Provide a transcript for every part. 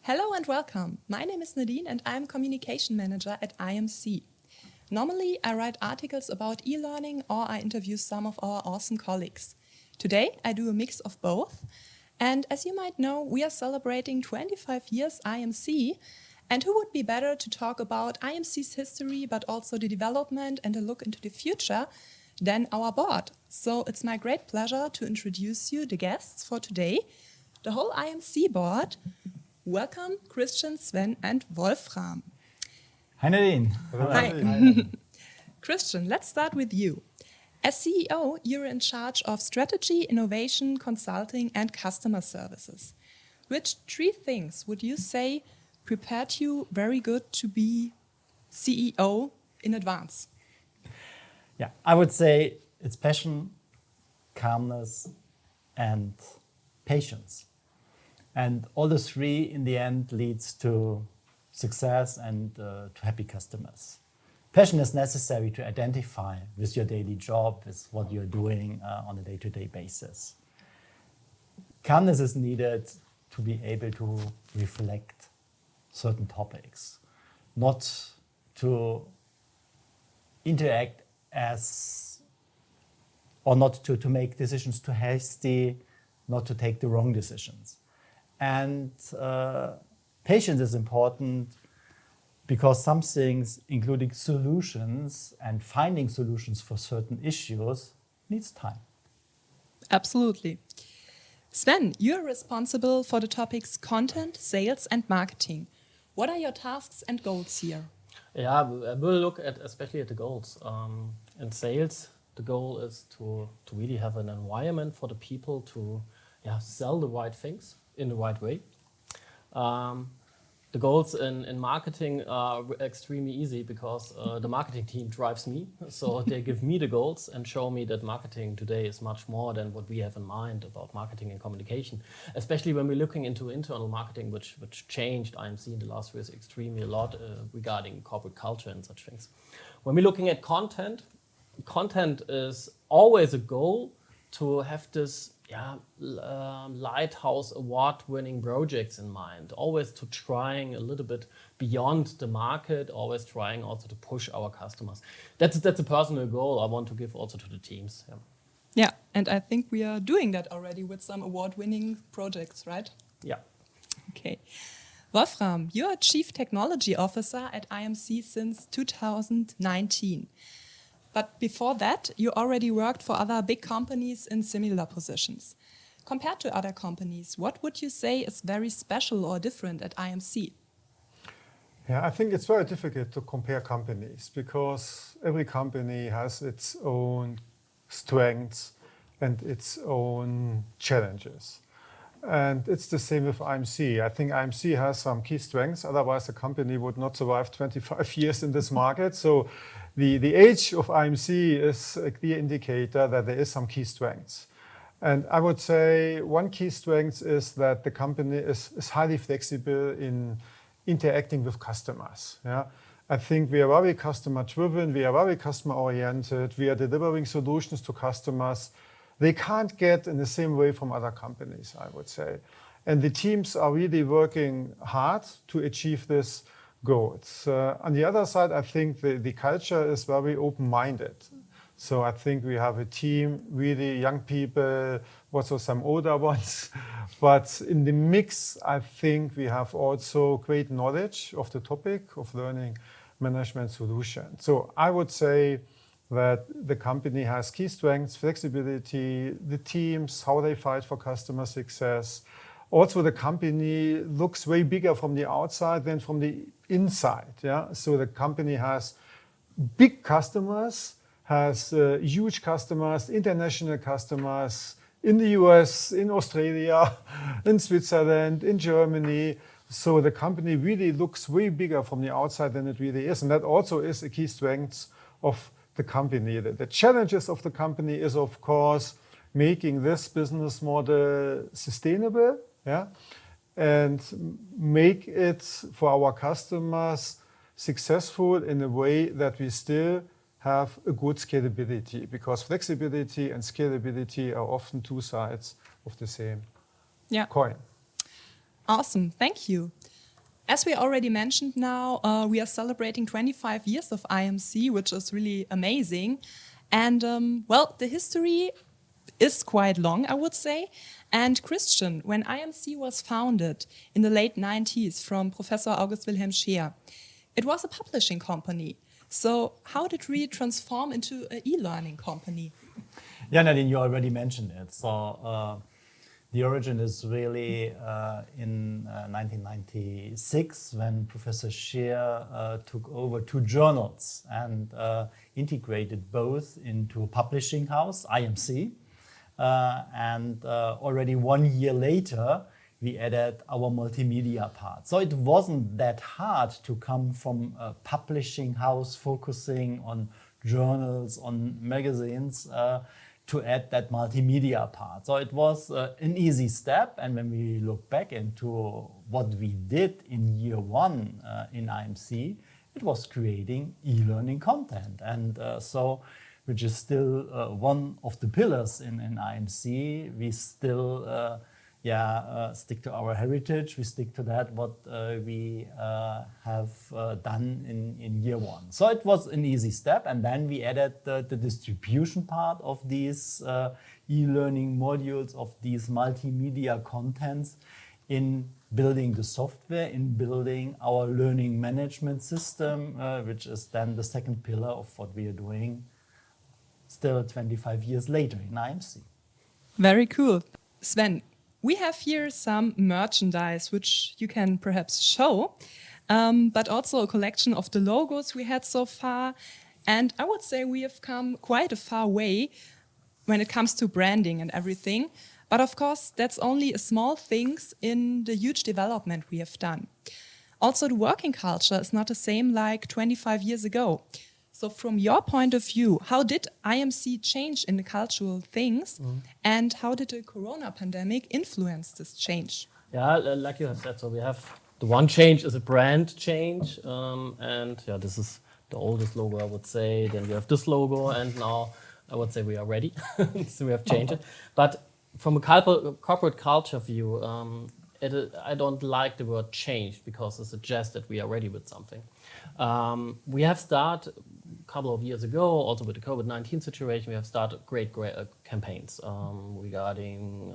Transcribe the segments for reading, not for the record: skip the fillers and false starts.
Hello and welcome. My name is Nadine and I'm Communication Manager at IMC. Normally, I write articles about e-learning or I interview some of our awesome colleagues. Today, I do a mix of both. And as you might know, we are celebrating 25 years IMC. And who would be better to talk about IMC's history, but also the development and a look into the future than our board? So it's my great pleasure to introduce you the guests for today, the whole IMC board. Welcome, Christian, Sven, and Wolfram. Hi, Nadine. Hi. Christian, let's start with you. As CEO, you're in charge of strategy, innovation, consulting, and customer services. Which three things would you say prepared you very good to be CEO in advance? Yeah, I would say it's passion, calmness, and patience. And all the three in the end leads to success and to happy customers. Passion is necessary to identify with your daily job, with what you're doing on a day-to-day basis. Calmness is needed to be able to reflect certain topics, not to interact not to make decisions too hasty, not to take the wrong decisions. And patience is important because some things, including solutions and finding solutions for certain issues, needs time. Absolutely. Sven, you're responsible for the topics content, sales, and marketing. What are your tasks and goals here? Yeah, we'll look at especially at the goals. In sales, the goal is to really have an environment for the people to sell the right things in the right way. The goals in marketing are extremely easy because the marketing team drives me. So they give me the goals and show me that marketing today is much more than what we have in mind about marketing and communication. Especially when we're looking into internal marketing, which changed IMC in the last years extremely a lot regarding corporate culture and such things. When we're looking at content is always a goal to have this Lighthouse Award-winning projects in mind, always to trying a little bit beyond the market, always trying also to push our customers. That's a personal goal I want to give also to the teams. Yeah, and I think we are doing that already with some award-winning projects, right? Yeah. Okay. Wolfram, you're Chief Technology Officer at IMC since 2019. But before that, you already worked for other big companies in similar positions. Compared to other companies, what would you say is very special or different at IMC? Yeah, I think it's very difficult to compare companies because every company has its own strengths and its own challenges. And it's the same with IMC. I think IMC has some key strengths, otherwise the company would not survive 25 years in this market. So the age of IMC is a clear indicator that there is some key strengths. And I would say one key strength is that the company is highly flexible in interacting with customers. Yeah? I think we are very customer driven, we are very customer oriented, we are delivering solutions to customers they can't get in the same way from other companies, I would say. And the teams are really working hard to achieve this goals. On the other side, I think the culture is very open-minded. So I think we have a team, really young people, also some older ones. But in the mix, I think we have also great knowledge of the topic of learning management solutions. So I would say that the company has key strengths, flexibility, the teams, how they fight for customer success. Also, the company looks way bigger from the outside than from the inside. Yeah? So the company has big customers, has huge customers, international customers in the US, in Australia, in Switzerland, in Germany. So the company really looks way bigger from the outside than it really is. And that also is a key strength of the company. The challenges of the company is, of course, making this business model sustainable, and make it for our customers successful in a way that we still have a good scalability, because flexibility and scalability are often two sides of the same coin. Awesome, thank you. As we already mentioned now, we are celebrating 25 years of IMC, which is really amazing. And well, the history is quite long, I would say. And Christian, when IMC was founded in the late 90s from Professor August Wilhelm Scheer, it was a publishing company. So how did it really transform into an e-learning company? Yeah, Nadine, you already mentioned it. So the origin is really in 1996 when Professor Scheer took over 2 journals and integrated both into a publishing house, IMC. And already 1 year later, we added our multimedia part. So it wasn't that hard to come from a publishing house focusing on journals, on magazines, to add that multimedia part. So it was an easy step. And when we look back into what we did in year 1 in IMC, it was creating e-learning content. And so, which is still one of the pillars in IMC, we still stick to our heritage. We stick to that, what we have done in year 1. So it was an easy step. And then we added the distribution part of these e-learning modules, of these multimedia contents in building the software, in building our learning management system, which is then the second pillar of what we are doing still 25 years later in IMC. Very cool. Sven, we have here some merchandise which you can perhaps show, but also a collection of the logos we had so far. And I would say we have come quite a far way when it comes to branding and everything. But of course, that's only a small things in the huge development we have done. Also, the working culture is not the same like 25 years ago. So from your point of view, how did IMC change in the cultural things and how did the Corona pandemic influence this change? Yeah, like you have said, so we have the one change is a brand change. And yeah, this is the oldest logo, I would say. Then we have this logo and now I would say we are ready. So we have changed it. But from a corporate culture view, I don't like the word change because it suggests that we are ready with something. We have started a couple of years ago, also with the COVID-19 situation, we have started great campaigns regarding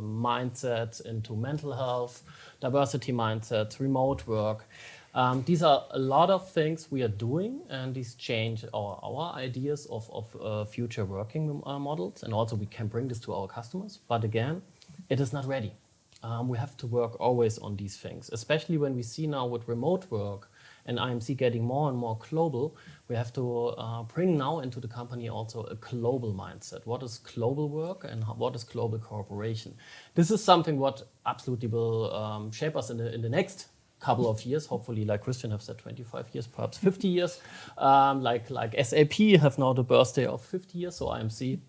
mindsets into mental health, diversity mindsets, remote work. These are a lot of things we are doing, and these change our ideas of future working models, and also we can bring this to our customers. But again, it is not ready. We have to work always on these things, especially when we see now with remote work and IMC getting more and more global, we have to bring now into the company also a global mindset. What is global work and what is global cooperation? This is something what absolutely will shape us in the next couple of years, hopefully, like Christian have said, 25 years, perhaps 50 years. Like SAP have now the birthday of 50 years, so IMC,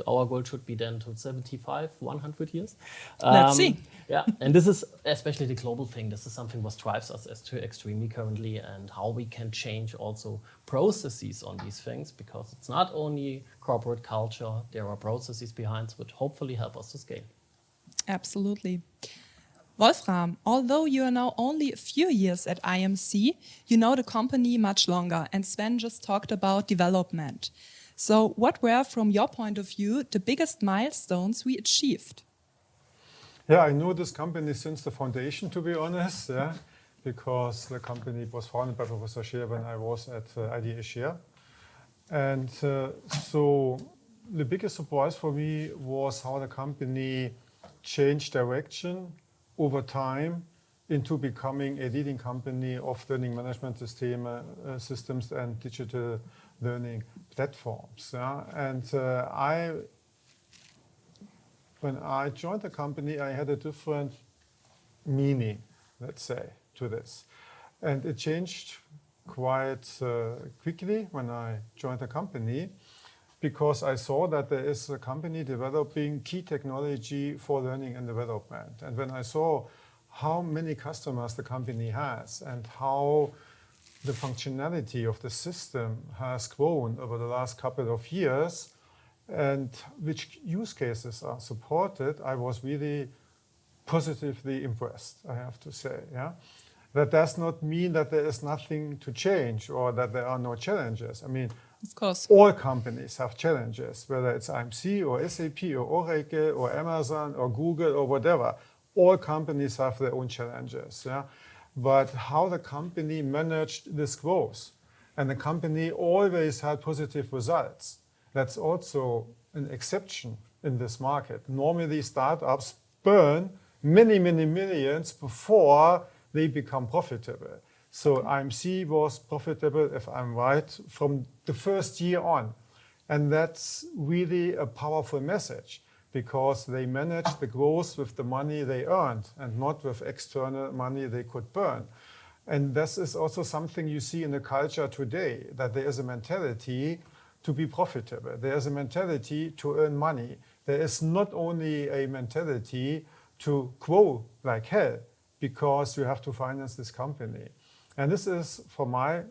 our goal should be then to 75, 100 years. Let's see. Yeah, and this is especially the global thing. This is something what drives us extremely currently, and how we can change also processes on these things, because it's not only corporate culture, there are processes behind which hopefully help us to scale. Absolutely. Wolfram, although you are now only a few years at IMC, you know the company much longer, and Sven just talked about development. So what were, from your point of view, the biggest milestones we achieved? Yeah, I know this company since the foundation, to be honest, because the company was founded by Professor Scheer when I was at IDA Scheer. And so the biggest surprise for me was how the company changed direction over time into becoming a leading company of learning management systems and digital learning platforms. And when I joined the company, I had a different meaning, let's say, to this. And it changed quite quickly when I joined the company, because I saw that there is a company developing key technology for learning and development. And when I saw how many customers the company has and how the functionality of the system has grown over the last couple of years and which use cases are supported, I was really positively impressed, I have to say. that does not mean that there is nothing to change or that there are no challenges. I mean, Of course. all companies have challenges, whether it's IMC or SAP or Oracle or Amazon or Google or whatever. All companies have their own challenges. Yeah? But how the company managed this growth, and the company always had positive results. That's also an exception in this market. Normally, startups burn many, many millions before they become profitable. So IMC was profitable, if I'm right, from the first year on. And that's really a powerful message because they managed the growth with the money they earned and not with external money they could burn. And this is also something you see in the culture today, that there is a mentality to be profitable. There is a mentality to earn money. There is not only a mentality to grow like hell because you have to finance this company. And this is, from my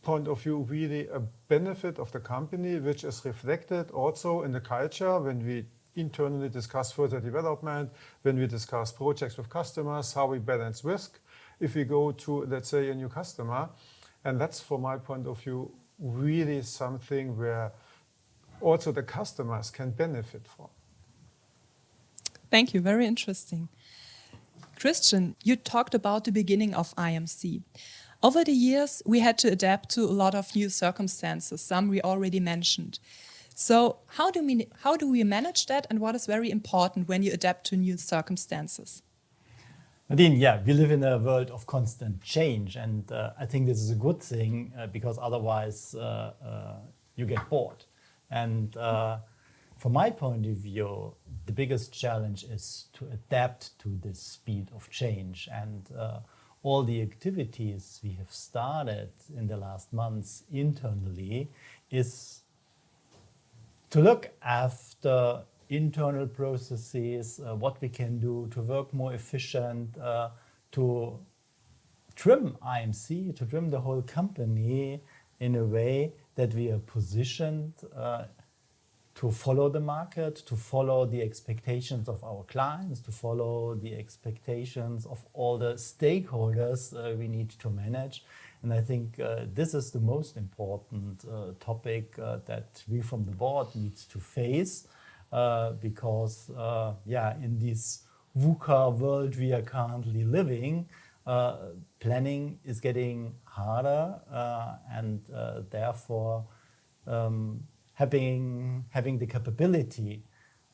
point of view, really a benefit of the company, which is reflected also in the culture when we internally discuss further development, when we discuss projects with customers, how we balance risk if we go to, let's say, a new customer. And that's, from my point of view, really something where also the customers can benefit from. Thank you. Very interesting. Christian, you talked about the beginning of IMC. Over the years, we had to adapt to a lot of new circumstances, some we already mentioned. So how do we manage that, and what is very important when you adapt to new circumstances? Nadine, yeah, we live in a world of constant change, and I think this is a good thing because otherwise you get bored. And from my point of view, the biggest challenge is to adapt to this speed of change. And all the activities we have started in the last months internally is to look after internal processes, what we can do to work more efficient, to trim IMC, to trim the whole company in a way that we are positioned to follow the market, to follow the expectations of our clients, to follow the expectations of all the stakeholders we need to manage. And I think this is the most important topic that we from the board needs to face because in this VUCA world we are currently living, planning is getting harder and therefore having the capability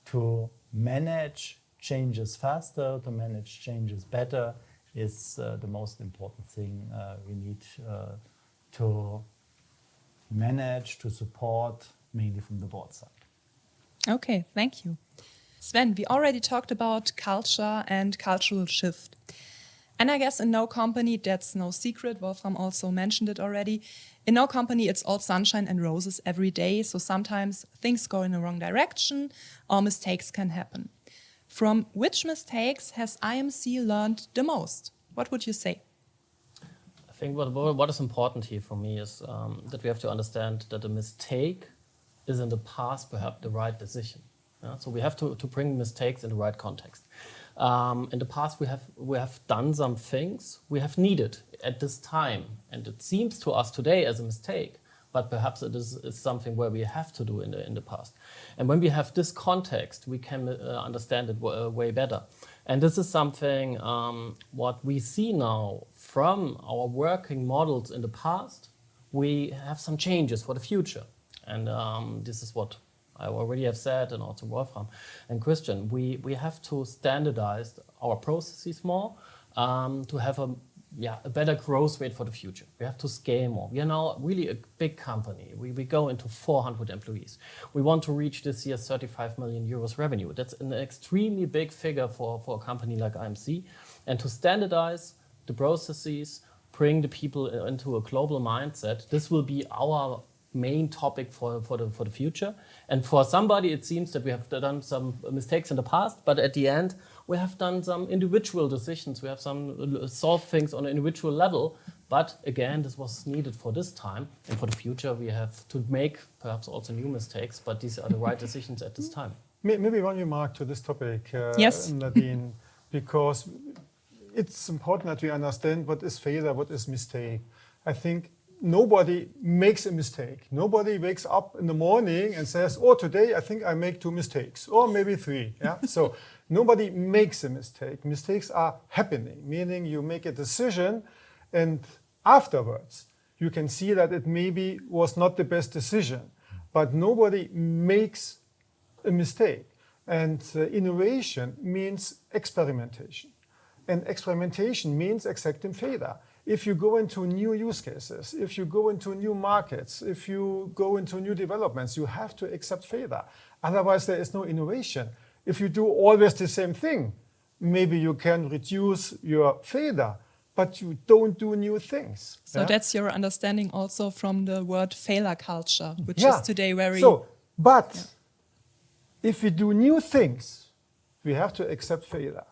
to manage changes faster, to manage changes better is the most important thing we need to manage, to support, mainly from the board side. Okay, thank you. Sven, we already talked about culture and cultural shift. And I guess in no company, that's no secret, Wolfram also mentioned it already, in no company it's all sunshine and roses every day, so sometimes things go in the wrong direction or mistakes can happen. From which mistakes has IMC learned the most? What would you say? I think what is important here for me is that we have to understand that a mistake is in the past perhaps the right decision. Yeah? So we have to bring mistakes in the right context. In the past, we have done some things we have needed at this time, and it seems to us today as a mistake, but perhaps it is something where we have to do in the past. And when we have this context, we can understand it way better. And this is something what we see now from our working models in the past. We have some changes for the future, and this is what I already have said, and also Wolfram and Christian, we have to standardize our processes more to have a better growth rate for the future. We have to scale more. We are now really a big company. We go into 400 employees. We want to reach this year 35 million euros revenue. That's an extremely big figure for a company like IMC. And to standardize the processes, bring the people into a global mindset, this will be our main topic for the future. And for somebody, it seems that we have done some mistakes in the past, but at the end, we have done some individual decisions. We have some solved things on an individual level. But again, this was needed for this time. And for the future, we have to make perhaps also new mistakes, but these are the right decisions at this time. Maybe one remark to this topic, Yes. Nadine, because it's important that we understand what is failure, what is mistake. I think nobody makes a mistake. Nobody wakes up in the morning and says, oh, today I think I make 2 mistakes, or maybe 3. Yeah? So nobody makes a mistake. Mistakes are happening, meaning you make a decision and afterwards you can see that it maybe was not the best decision. But nobody makes a mistake. And innovation means experimentation. And experimentation means accepting failure. If you go into new use cases, if you go into new markets, if you go into new developments, you have to accept failure. Otherwise, there is no innovation. If you do always the same thing, maybe you can reduce your failure, but you don't do new things. So that's your understanding also from the word failure culture, which Yeah. is today very... If we do new things, we have to accept failure.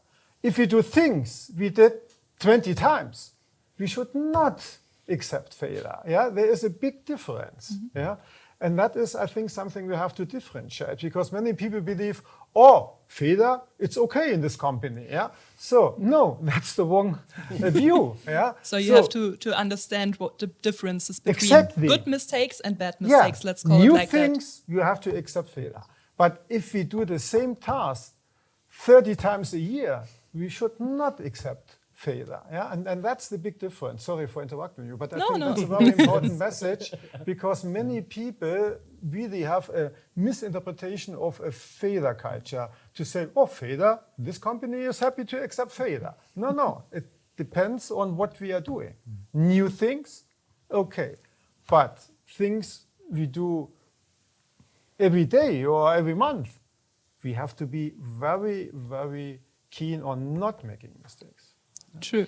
If we do things we did 20 times, we should not accept failure. Yeah, there is a big difference. Yeah, and that is, I think, something we have to differentiate, because many people believe, oh, failure, it's okay in this company. Yeah, so no, that's the wrong view. Yeah, So you have to understand what the differences between Exactly. good mistakes and bad mistakes. Let's call new it like things, you have to accept failure. But if we do the same task 30 times a year, we should not accept failure. Yeah? And that's the big difference. Sorry for interrupting you, but I think that's a very important message, because many people really have a misinterpretation of a failure culture to say, oh, failure, this company is happy to accept failure. No, it depends on what we are doing. New things, okay, but things we do every day or every month, we have to be very, very keen on not making mistakes. that. True.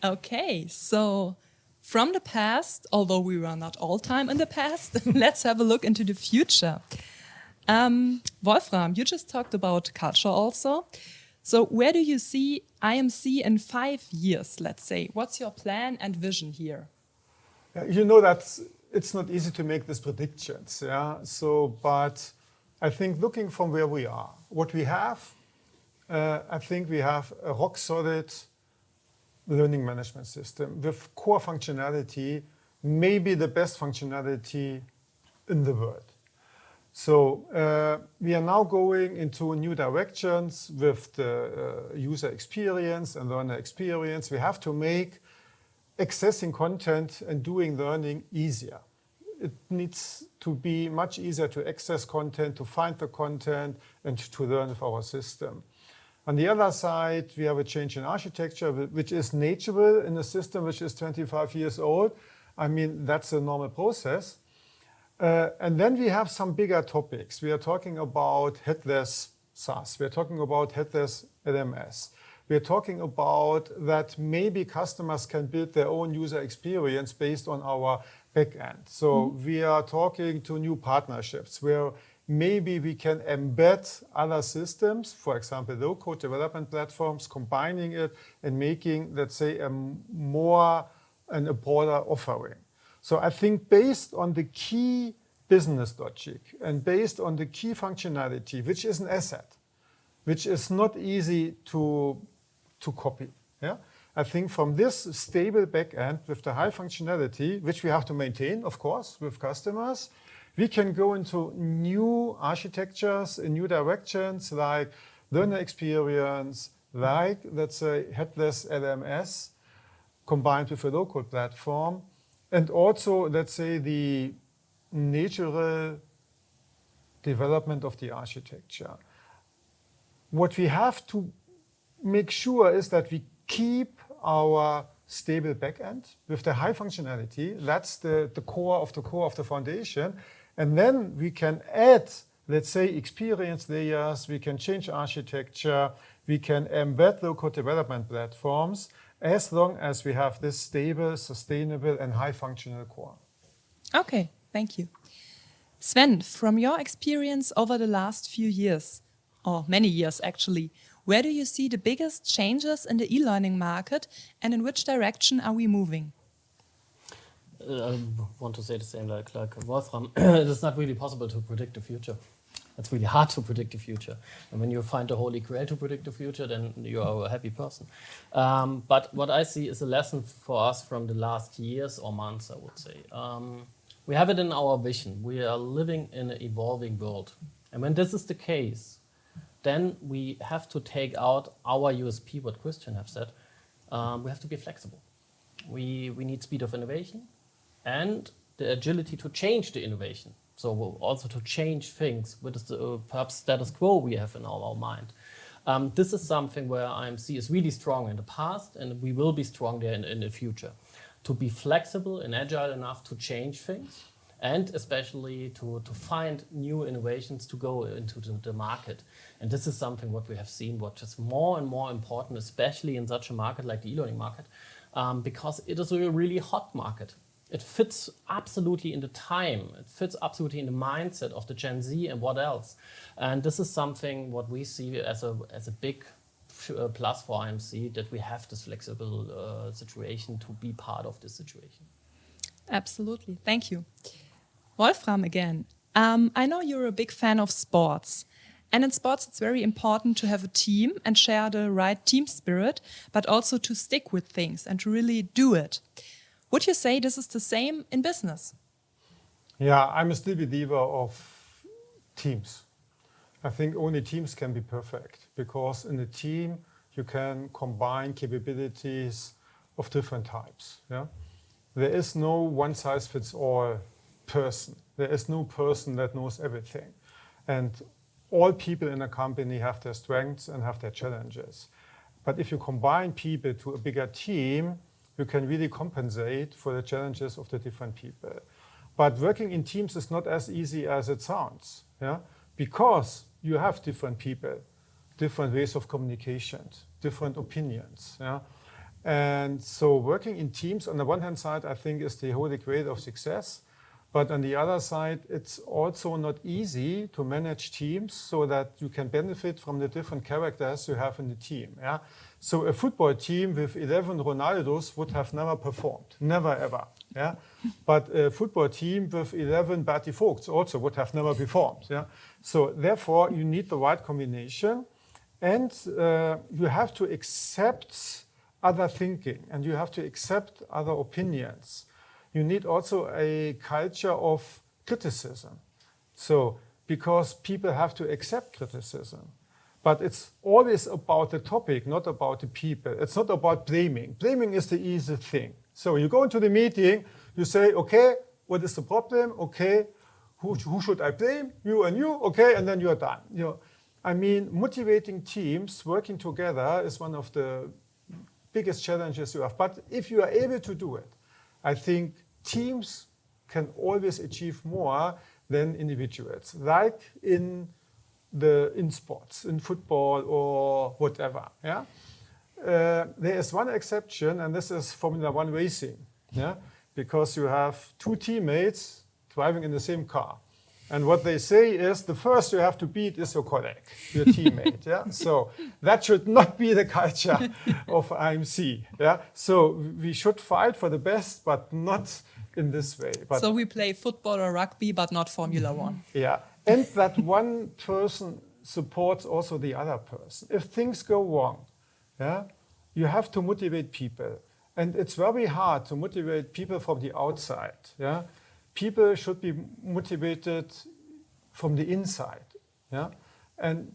Okay, so from the past, although we were not all time in the past, let's have a look into the future. Wolfram, you just talked about culture also. So where do you see IMC in 5 years, let's say? What's your plan and vision here? You know that it's not easy to make these predictions. Yeah. So, but I think looking from where we are, what we have, I think we have a rock solid learning management system with core functionality, maybe the best functionality in the world. So we are now going into new directions with the user experience and learner experience. We have to make accessing content and doing learning easier. It needs to be much easier to access content, to find the content, and to learn with our system. On the other side, we have a change in architecture, which is natural in a system which is 25 years old. I mean, that's a normal process. And then we have some bigger topics. We are talking about headless SaaS. We are talking about headless LMS. We are talking about that maybe customers can build their own user experience based on our backend. So we are talking to new partnerships where maybe we can embed other systems, for example, low-code development platforms, combining it and making, let's say, a broader offering. So I think based on the key business logic and based on the key functionality, which is an asset, which is not easy to copy. Yeah? I think from this stable backend with the high functionality, which we have to maintain, of course, with customers, we can go into new architectures in new directions like learner experience, like, let's say, headless LMS combined with a low-code platform, and also, let's say, the natural development of the architecture. What we have to make sure is that we keep our stable backend with the high functionality. That's the core of the foundation. And then we can add, let's say, experience layers. We can change architecture. We can embed low-code development platforms as long as we have this stable, sustainable, and high-functional core. Okay, thank you. Sven, from your experience over the last few years, or many years actually, where do you see the biggest changes in the e-learning market, and in which direction are we moving? I want to say the same like Wolfram. It is not really possible to predict the future. It's really hard to predict the future. And when you find the holy grail to predict the future, then you are a happy person. But what I see is a lesson for us from the last years or months, I would say. We have it in our vision. We are living in an evolving world. And when this is the case, then we have to take out our USP, what Christian have said. We have to be flexible. We need speed of innovation and the agility to change the innovation. So also to change things with the perhaps status quo we have in our mind. This is something where IMC is really strong in the past, and we will be strong there in the future. To be flexible and agile enough to change things, and especially to find new innovations to go into the market. And this is something what we have seen, what is more and more important, especially in such a market like the e-learning market, because it is a really hot market. It fits absolutely in the time. It fits absolutely in the mindset of the Gen Z and what else. And this is something what we see as a big plus for IMC, that we have this flexible situation to be part of this situation. Absolutely. Thank you. Wolfram again. I know you're a big fan of sports. And in sports, it's very important to have a team and share the right team spirit, but also to stick with things and to really do it. Would you say this is the same in business? Yeah, I'm a still believer of teams. I think only teams can be perfect, because in a team you can combine capabilities of different types. Yeah? There is no one-size-fits-all person. There is no person that knows everything. And all people in a company have their strengths and have their challenges. But if you combine people to a bigger team, you can really compensate for the challenges of the different people. But working in teams is not as easy as it sounds, yeah? Because you have different people, different ways of communication, different opinions. Yeah? And so working in teams, on the one hand side, I think is the holy grail of success. But on the other side, it's also not easy to manage teams so that you can benefit from the different characters you have in the team. Yeah? So a football team with 11 Ronaldos would have never performed, never ever. Yeah? But a football team with 11 Berti Vogts also would have never performed. Yeah? So therefore, you need the right combination, and you have to accept other thinking, and you have to accept other opinions. You need also a culture of criticism. So, because people have to accept criticism. But it's always about the topic, not about the people. It's not about blaming. Blaming is the easy thing. So you go into the meeting, you say, okay, what is the problem? Okay, who should I blame? You and you, okay, and then you're done. You know, I mean, motivating teams working together is one of the biggest challenges you have. But if you are able to do it, I think teams can always achieve more than individuals, like in sports, in football or whatever. Yeah? There is one exception, and this is Formula One racing. Yeah? Because you have two teammates driving in the same car. And what they say is the first you have to beat is your colleague, your teammate. Yeah? So that should not be the culture of IMC. Yeah? So we should fight for the best, but not in this way. But so we play football or rugby, but not Formula One. Yeah, and that one person supports also the other person. If things go wrong, yeah, you have to motivate people. And it's very hard to motivate people from the outside. Yeah? People should be motivated from the inside. Yeah?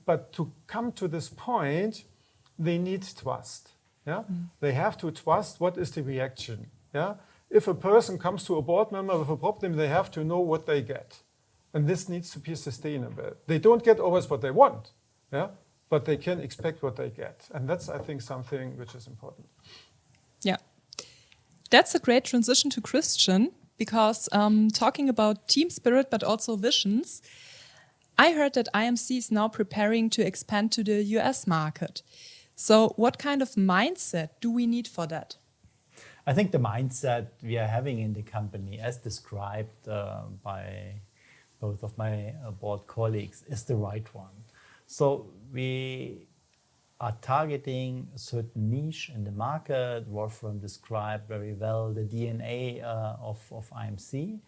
But to come to this point, they need trust. Yeah? They have to trust what is the reaction. Yeah? If a person comes to a board member with a problem, they have to know what they get. And this needs to be sustainable. They don't get always what they want, yeah? But they can expect what they get. And that's, I think, something which is important. Yeah. That's a great transition to Christian, because talking about team spirit, but also visions, I heard that IMC is now preparing to expand to the US market. So what kind of mindset do we need for that? I think the mindset we are having in the company, as described by both of my board colleagues, is the right one. So we are targeting a certain niche in the market. Wolfram described very well the DNA of IMC.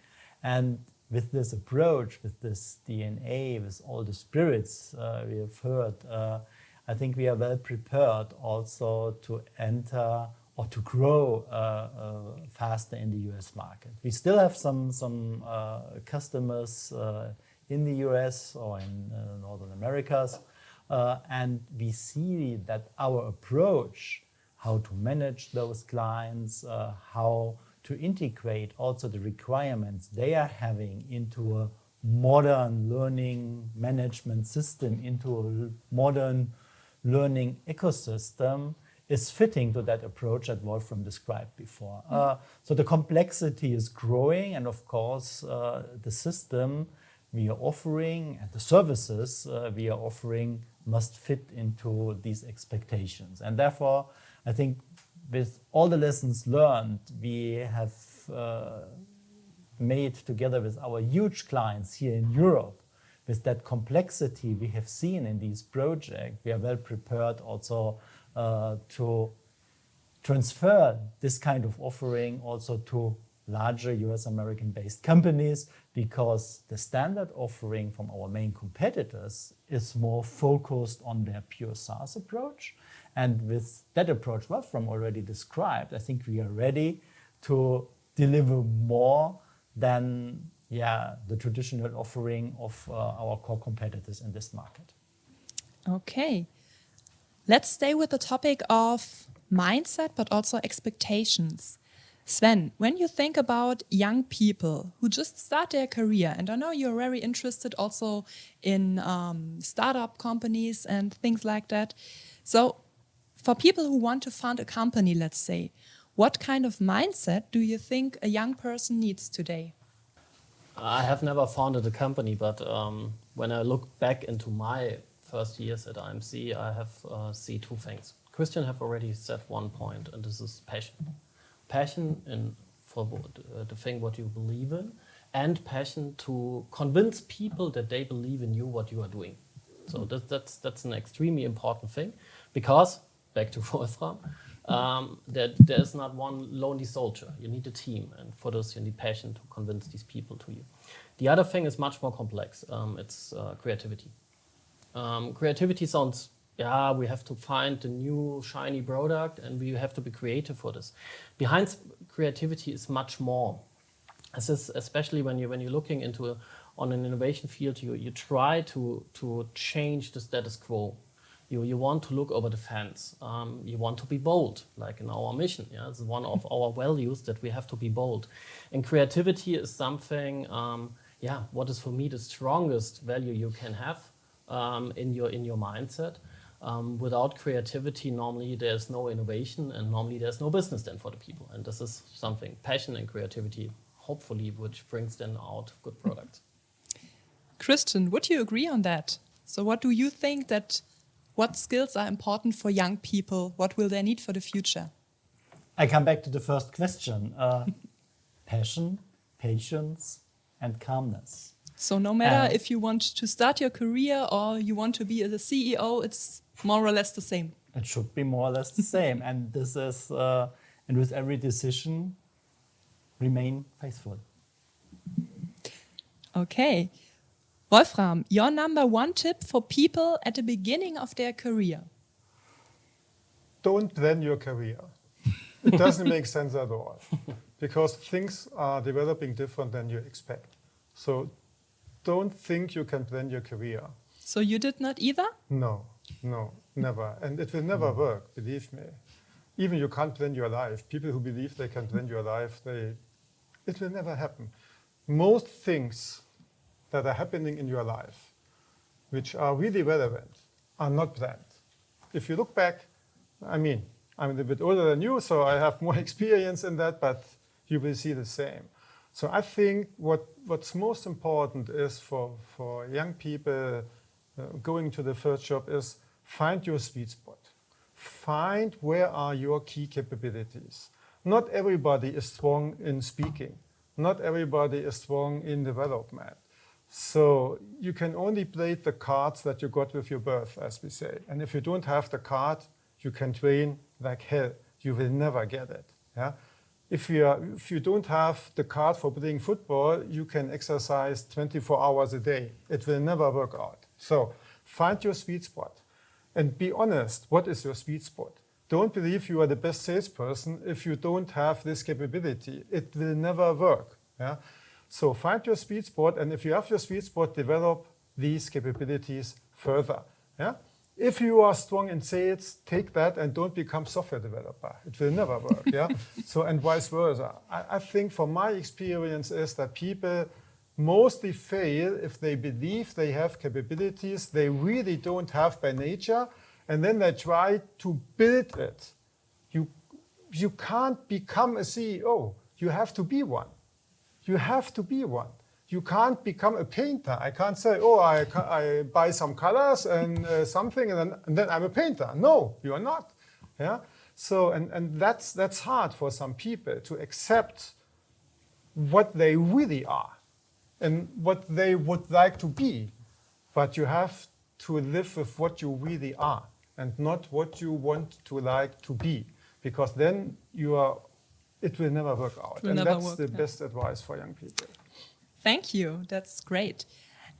And with this approach, with this DNA, with all the spirits we have heard, I think we are well prepared also to enter or to grow faster in the US market. We still have some customers in the US or in Northern Americas, and we see that our approach, how to manage those clients, how to integrate also the requirements they are having into a modern learning management system, into a modern learning ecosystem, is fitting to that approach that Wolfram described before. So the complexity is growing, and of course the system we are offering and the services we are offering must fit into these expectations. And therefore, I think with all the lessons learned we have made together with our huge clients here in Europe, with that complexity we have seen in these projects, we are well prepared also to transfer this kind of offering also to larger US American-based companies, because the standard offering from our main competitors is more focused on their pure SaaS approach. And with that approach Wolfram already described, I think we are ready to deliver more than the traditional offering of our core competitors in this market. Okay. Let's stay with the topic of mindset, but also expectations. Sven, when you think about young people who just start their career, and I know you're very interested also in startup companies and things like that. So for people who want to found a company, let's say, what kind of mindset do you think a young person needs today? I have never founded a company, but when I look back into my first years at IMC, I have see two things. Christian have already said one point, and this is passion. Passion for the thing what you believe in, and passion to convince people that they believe in you, what you are doing. So that's an extremely important thing, because, back to Wolfram, there is not one lonely soldier. You need a team, and for this you need passion to convince these people to you. The other thing is much more complex. It's creativity. Creativity sounds, we have to find the new shiny product and we have to be creative for this. Behind creativity is much more. This is especially when you're looking into on an innovation field, you try to change the status quo. You want to look over the fence. You want to be bold, like in our mission. Yeah, it's one of our values that we have to be bold. And creativity is something, what is for me the strongest value you can have in your mindset. Without creativity, normally there's no innovation, and normally there's no business then for the people. And this is something, passion and creativity, hopefully, which brings then out good products. Christian, would you agree on that? So what do you think what skills are important for young people? What will they need for the future? I come back to the first question. Passion, patience, and calmness. So no matter if you want to start your career or you want to be a CEO, it's more or less the same. It should be more or less the same. And this is, and with every decision, remain faithful. Okay. Wolfram, your number one tip for people at the beginning of their career? Don't plan your career. It doesn't make sense at all, because things are developing different than you expect. So don't think you can plan your career. So you did not either? No, never. And it will never work, believe me. Even you can't plan your life. People who believe they can plan your life, it will never happen. Most things that are happening in your life, which are really relevant, are not planned. If you look back, I'm a little bit older than you, so I have more experience in that, but you will see the same. So I think what's most important is for young people going to the first job is find your sweet spot. Find where are your key capabilities. Not everybody is strong in speaking. Not everybody is strong in development. So you can only play the cards that you got with your birth, as we say. And if you don't have the card, you can train like hell. You will never get it. Yeah? if you don't have the card for playing football, you can exercise 24 hours a day. It will never work out. So find your sweet spot and be honest. What is your sweet spot? Don't believe you are the best salesperson if you don't have this capability. It will never work. Yeah? So find your sweet spot, and if you have your sweet spot, develop these capabilities further. Yeah? If you are strong in sales, take that and don't become software developer. It will never work. Yeah. So and vice versa. I think from my experience is that people mostly fail if they believe they have capabilities they really don't have by nature, and then they try to build it. You can't become a CEO. You have to be one. You have to be one. You can't become a painter. I can't say, oh, I buy some colors and something, and then I'm a painter. No, you are not. Yeah. So and that's hard for some people to accept what they really are and what they would like to be. But you have to live with what you really are and not what you want to like to be, because then it will never work out. And that's the best advice for young people. Thank you. That's great.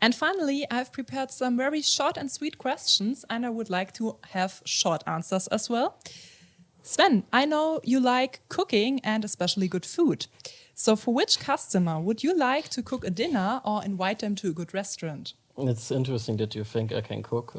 And finally, I've prepared some very short and sweet questions, and I would like to have short answers as well. Sven, I know you like cooking and especially good food. So for which customer would you like to cook a dinner or invite them to a good restaurant? It's interesting that you think I can cook.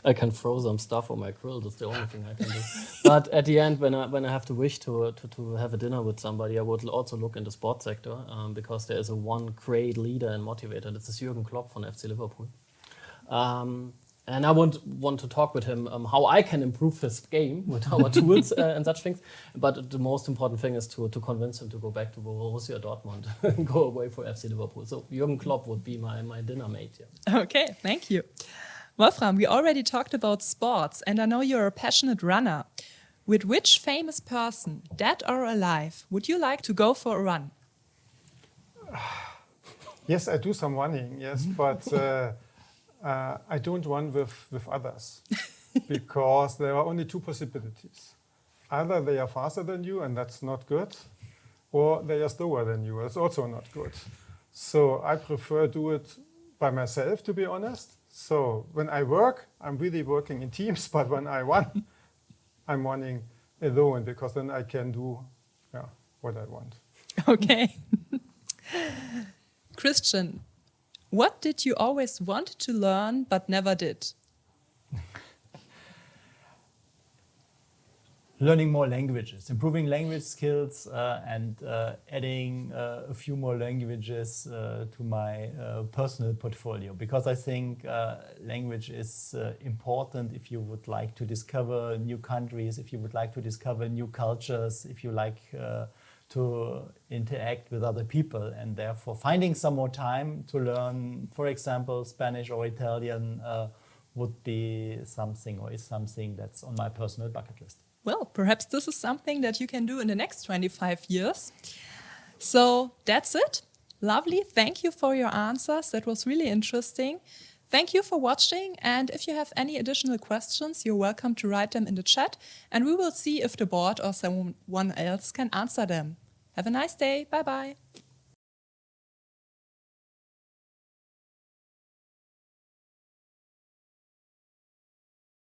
I can throw some stuff on my grill. That's the only thing I can do. But at the end, when I have to wish to have a dinner with somebody, I would also look in the sports sector because there is one great leader and motivator. This is Jürgen Klopp from FC Liverpool. And I want to talk with him how I can improve his game with our tools and such things. But the most important thing is to convince him to go back to Borussia Dortmund and go away for FC Liverpool. So Jürgen Klopp would be my dinner mate. Yeah. Okay, thank you. Wolfram, we already talked about sports, and I know you're a passionate runner. With which famous person, dead or alive, would you like to go for a run? Yes, I do some running, yes, but I don't run with others because there are only two possibilities. Either they are faster than you, and that's not good, or they are slower than you. That's also not good. So I prefer do it by myself, to be honest. So when I work, I'm really working in teams, but when I run, I'm running alone because then I can do what I want. Okay. Christian, what did you always want to learn but never did? Learning more languages, improving language skills, and adding a few more languages to my personal portfolio. Because I think language is important if you would like to discover new countries, if you would like to discover new cultures, if you like to interact with other people, and therefore finding some more time to learn, for example, Spanish or Italian would be something, or is something that's on my personal bucket list. Well, perhaps this is something that you can do in the next 25 years. So that's it. Lovely. Thank you for your answers. That was really interesting. Thank you for watching. And if you have any additional questions, you're welcome to write them in the chat. And we will see if the board or someone else can answer them. Have a nice day. Bye-bye.